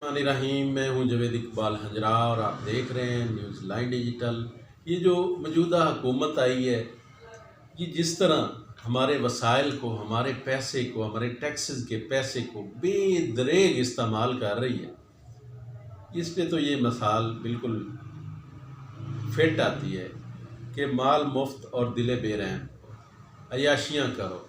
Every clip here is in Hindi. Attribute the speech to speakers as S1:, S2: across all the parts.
S1: रहीम, मैं हूं जवेद इकबाल हजरा और आप देख रहे हैं न्यूज़ लाइन डिजिटल। ये जो मौजूदा हुकूमत आई है, ये जिस तरह हमारे वसाइल को, हमारे पैसे को, हमारे टैक्सेस के पैसे को बेदरेग इस्तेमाल कर रही है, इस पे तो ये मिसाल बिल्कुल फिट आती है कि माल मुफ्त और दिले बेरहम, अयाशियाँ करो।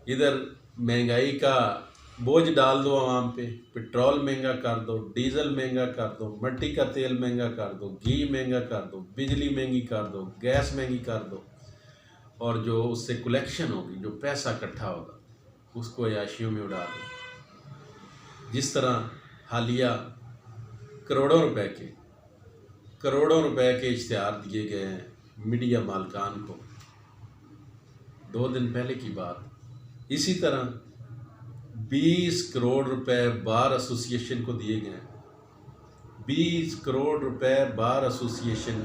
S1: इधर महंगाई का बोझ डाल दो आवाम पे, पेट्रोल महंगा कर दो, डीजल महंगा कर दो, मिट्टी का तेल महंगा कर दो, घी महंगा कर दो, बिजली महंगी कर दो, गैस महंगी कर दो, और जो उससे कलेक्शन होगी, जो पैसा इकट्ठा होगा, उसको अयाशियों में उड़ा दो। जिस तरह हालिया करोड़ों रुपए के इश्तिहार दिए गए हैं मीडिया मालकान को, 2 दिन पहले की बात। इसी तरह 20 करोड़ रुपए बार एसोसिएशन को दिए गए। 20 करोड़ रुपए बार एसोसिएशन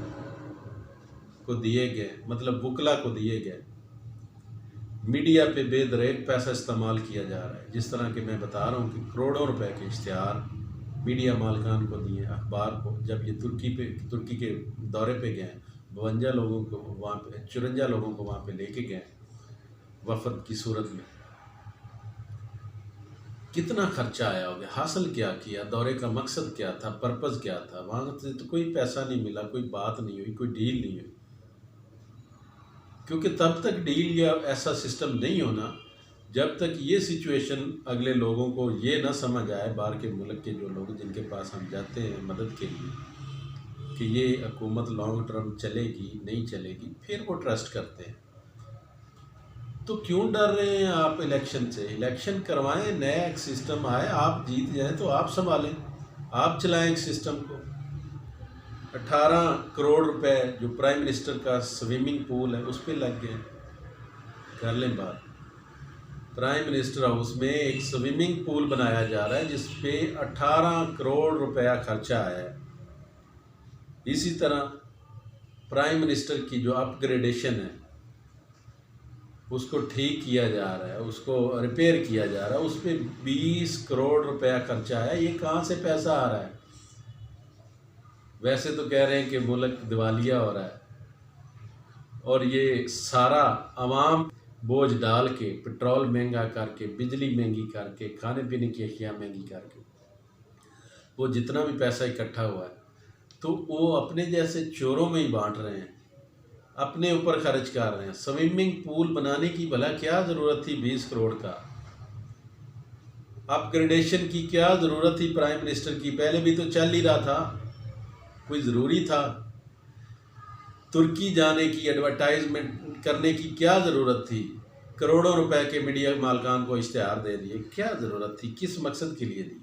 S1: को दिए गए, मतलब वकला को दिए गए। मीडिया पे बेदरेग पैसा इस्तेमाल किया जा रहा है। जिस तरह के मैं बता रहा हूँ कि करोड़ों रुपए के इश्तिहार मीडिया मालकान को दिए, अखबार को। जब ये तुर्की के दौरे पे गए, 52 लोगों को वहाँ पे, 54 लोगों को वहाँ पे लेके गए वफद की सूरत में। कितना खर्चा आया होगा, हासिल क्या किया, दौरे का मकसद क्या था, पर्पज़ क्या था। वहाँ से तो कोई पैसा नहीं मिला, कोई बात नहीं हुई, कोई डील नहीं हुई, क्योंकि तब तक डील या ऐसा सिस्टम नहीं होना जब तक ये सिचुएशन अगले लोगों को ये ना समझ आए, बाहर के मुल्क के जो लोग जिनके पास हम जाते हैं मदद के लिए, कि ये हुकूमत लॉन्ग टर्म चलेगी नहीं चलेगी, फिर वो ट्रस्ट करते हैं। तो क्यों डर रहे हैं आप इलेक्शन से? इलेक्शन करवाएं, नया एक सिस्टम आए, आप जीत जाएं तो आप संभालें, आप चलाएं एक सिस्टम को। 18 करोड़ रुपए जो प्राइम मिनिस्टर का स्विमिंग पूल है उस पर लग गए। कर लें बात। प्राइम मिनिस्टर हाउस में एक स्विमिंग पूल बनाया जा रहा है जिस पे 18 करोड़ रुपया खर्चा आया है। इसी तरह प्राइम मिनिस्टर की जो अपग्रेडेशन है उसको ठीक किया जा रहा है, उसको रिपेयर किया जा रहा है, उस पर 20 करोड़ रुपया खर्चा है। ये कहाँ से पैसा आ रहा है? वैसे तो कह रहे हैं कि मुल्क दिवालिया हो रहा है, और ये सारा अवाम बोझ डाल के, पेट्रोल महंगा करके, बिजली महंगी करके, खाने पीने की अशिया महंगी करके, वो जितना भी पैसा इकट्ठा हुआ है तो वो अपने जैसे चोरों में ही बांट रहे हैं, अपने ऊपर खर्च कर रहे हैं। स्विमिंग पूल बनाने की भला क्या ज़रूरत थी 20 करोड़ का? अपग्रेडेशन की क्या ज़रूरत थी प्राइम मिनिस्टर की? पहले भी तो चल ही रहा था, कोई ज़रूरी था? तुर्की जाने की, एडवर्टाइजमेंट करने की क्या ज़रूरत थी? करोड़ों रुपए के मीडिया मालकान को इश्तिहार दे दिए, क्या ज़रूरत थी? किस मकसद के लिए दी?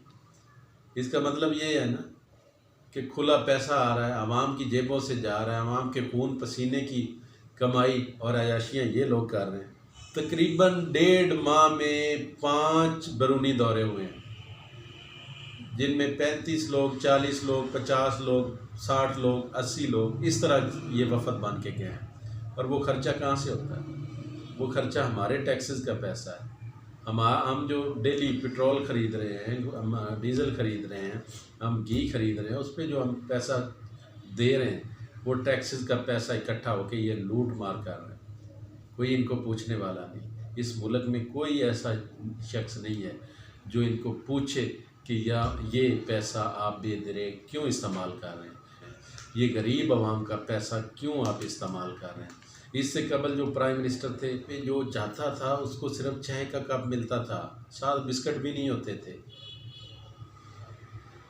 S1: इसका मतलब ये है ना कि खुला पैसा आ रहा है, आवाम की जेबों से जा रहा है, आवाम के खून पसीने की कमाई और अयाशियाँ ये लोग कर रहे हैं। तकरीबन 1.5 माह में 5 बैरूनी दौरे हुए हैं, जिनमें 35 लोग, 40 लोग, 50 लोग, 60 लोग, 80 लोग, इस तरह ये वफद बन के गए हैं। और वो खर्चा कहाँ से होता है? वो खर्चा हमारे टैक्सेस का पैसा है। हम जो डेली पेट्रोल ख़रीद रहे हैं, हम डीज़ल ख़रीद रहे हैं, हम घी ख़रीद रहे हैं, उस पर जो हम पैसा दे रहे हैं वो टैक्सेस का पैसा इकट्ठा होकर ये लूट मार कर रहे हैं। कोई इनको पूछने वाला नहीं। इस मुल्क में कोई ऐसा शख्स नहीं है जो इनको पूछे कि या ये पैसा आप बेदरेग क्यों इस्तेमाल कर रहे हैं, ये गरीब आवाम का पैसा क्यों आप इस्तेमाल कर रहे हैं। इससे कबल जो प्राइम मिनिस्टर थे, पे जो चाहता था उसको सिर्फ चाय का कप मिलता था, साथ बिस्किट भी नहीं होते थे।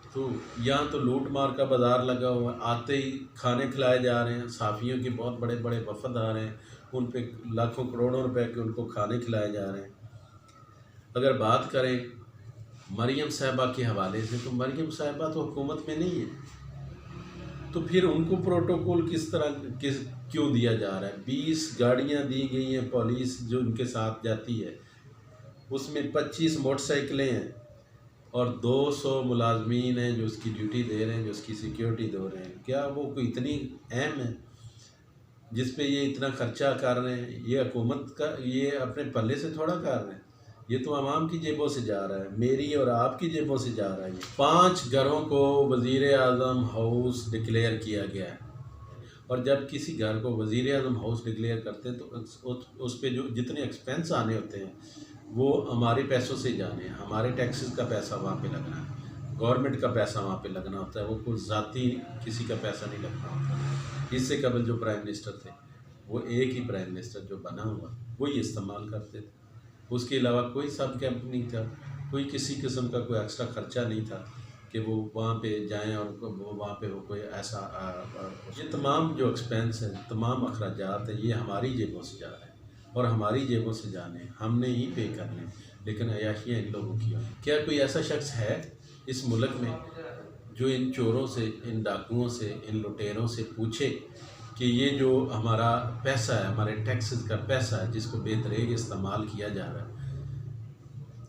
S1: तो यहाँ तो लूट मार का बाज़ार लगा हुआ है, आते ही खाने खिलाए जा रहे हैं। साफ़ियों के बहुत बड़े बड़े वफद आ रहे हैं, उन पे लाखों करोड़ों रुपए के उनको खाने खिलाए जा रहे हैं। अगर बात करें मरियम साहिबा के हवाले से, तो मरियम साहिबा तो हुकूमत में नहीं है, तो फिर उनको प्रोटोकॉल क्यों दिया जा रहा है? 20 गाड़ियां दी गई हैं पुलिस जो उनके साथ जाती है, उसमें 25 मोटरसाइकिलें हैं और 200 मुलाजमीन हैं जो उसकी ड्यूटी दे रहे हैं, जो उसकी सिक्योरिटी दे रहे हैं। क्या वो कोई इतनी अहम है जिस पे ये इतना खर्चा कर रहे हैं? ये हुकूमत का, ये अपने पल्ले से थोड़ा कर रहे हैं। ये तो आवाम की जेबों से जा रहा है, मेरी और आपकी जेबों से जा रहा है। 5 घरों को वज़ीर आज़म हाउस डिक्लेयर किया गया है, और जब किसी घर को वज़ीर आज़म हाउस डिक्लेयर करते हैं तो उस पे जो जितने एक्सपेंस आने होते हैं वो हमारे पैसों से जाने हैं, हमारे टैक्सेस का पैसा वहाँ पे लगना है, गवर्नमेंट का पैसा वहाँ पे लगना होता है, वो कोई ज़ाती किसी का पैसा नहीं लगना होता। इससे कबल जो प्राइम मिनिस्टर थे वो एक ही प्राइम मिनिस्टर जो बना हुआ वही इस्तेमाल करते थे, उसके अलावा कोई सब कैंप नहीं था, कोई किसी किस्म का कोई एक्स्ट्रा ख़र्चा नहीं था कि वो वहाँ पे जाएं और वो वहाँ पे वो कोई ऐसा ये तमाम जो एक्सपेंस है, तमाम अखराजात है, ये हमारी जेबों से जा रहे हैं और हमारी जेबों से जाने हमने ही पे करने, लेकिन अयाशियाँ इन लोगों की। क्या कोई ऐसा शख्स है इस मुल्क में जो इन चोरों से, इन डाकुओं से, इन लुटेरों से पूछे कि ये जो हमारा पैसा है, हमारे टैक्सेस का पैसा है जिसको बेतरेग इस्तेमाल किया जा रहा है,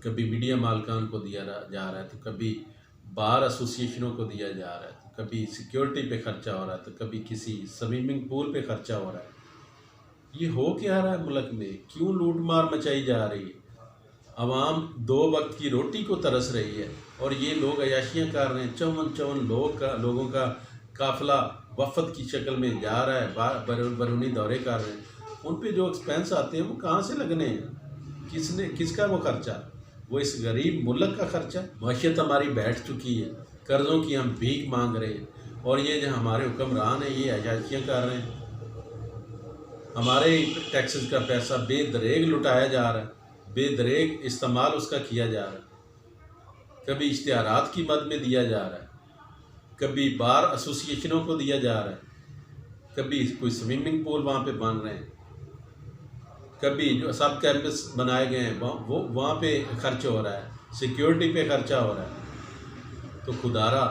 S1: कभी मीडिया मालकान को दिया जा रहा है, तो कभी बार एसोसिएशनों को दिया जा रहा है, तो कभी सिक्योरिटी पे खर्चा हो रहा है, तो कभी किसी स्विमिंग पूल पे खर्चा हो रहा है। ये हो क्या रहा है मुल्क में? क्यों लूट मार मचाई जा रही है? आवाम 2 वक्त की रोटी को तरस रही है और ये लोग अयाशियाँ कर रहे हैं। 54 लोगों का काफ़िला वफद की शक्ल में जा रहा है, बरूनी दौरे कर रहे हैं। उन पे जो एक्सपेंस आते हैं वो कहाँ से लगने हैं? किसका वो खर्चा? वो इस गरीब मुल्क का खर्चा। माशियत हमारी बैठ चुकी है, कर्ज़ों की हम भीख मांग रहे हैं और ये जो हमारे हुक्मरान हैं ये अयाशियाँ कर रहे हैं। हमारे टैक्सेस का पैसा बेदरेग लुटाया जा रहा है, बेदरेग इस्तेमाल उसका किया जा रहा है। कभी इश्तिहारात की मद में दिया जा रहा है, कभी बार एसोसिएशनों को दिया जा रहा है, कभी कोई स्विमिंग पूल वहाँ पे बन रहे हैं, कभी जो सब कैंपस बनाए गए हैं वो वहाँ पे खर्च हो रहा है, सिक्योरिटी पे खर्चा हो रहा है। तो खुदारा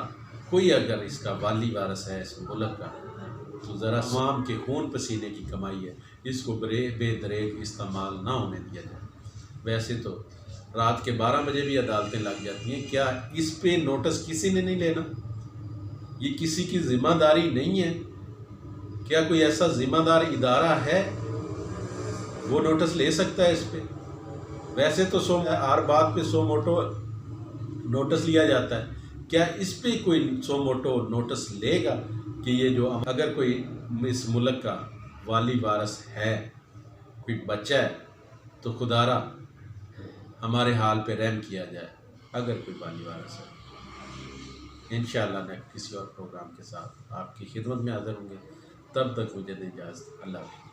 S1: कोई अगर इसका वाली वारस है इस मुल्क का तो ज़रा अवाम के खून पसीने की कमाई है, इसको बेदरेग इस्तेमाल ना होने दिया जाए। वैसे तो रात के 12 बजे भी अदालतें लग जाती हैं, क्या इस पे नोटिस किसी ने नहीं लेना? ये किसी की ज़िम्मेदारी नहीं है? क्या कोई ऐसा ज़िम्मेदार इदारा है वो नोटिस ले सकता है इस पे? वैसे तो हर बात पे सो मोटो नोटिस लिया जाता है, क्या इस पे कोई सो मोटो नोटिस लेगा कि ये जो अगर कोई इस मुल्क का वाली वारस है, कोई बच्चा है, तो खुदारा हमारे हाल पे रहम किया जाए अगर कोई वाली वारस है। इंशाअल्लाह मैं किसी और प्रोग्राम के साथ आपकी खिदमत में हाज़िर होंगे। तब तक मुझे दे इजाज़त। अल्लाह हाफ़िज़।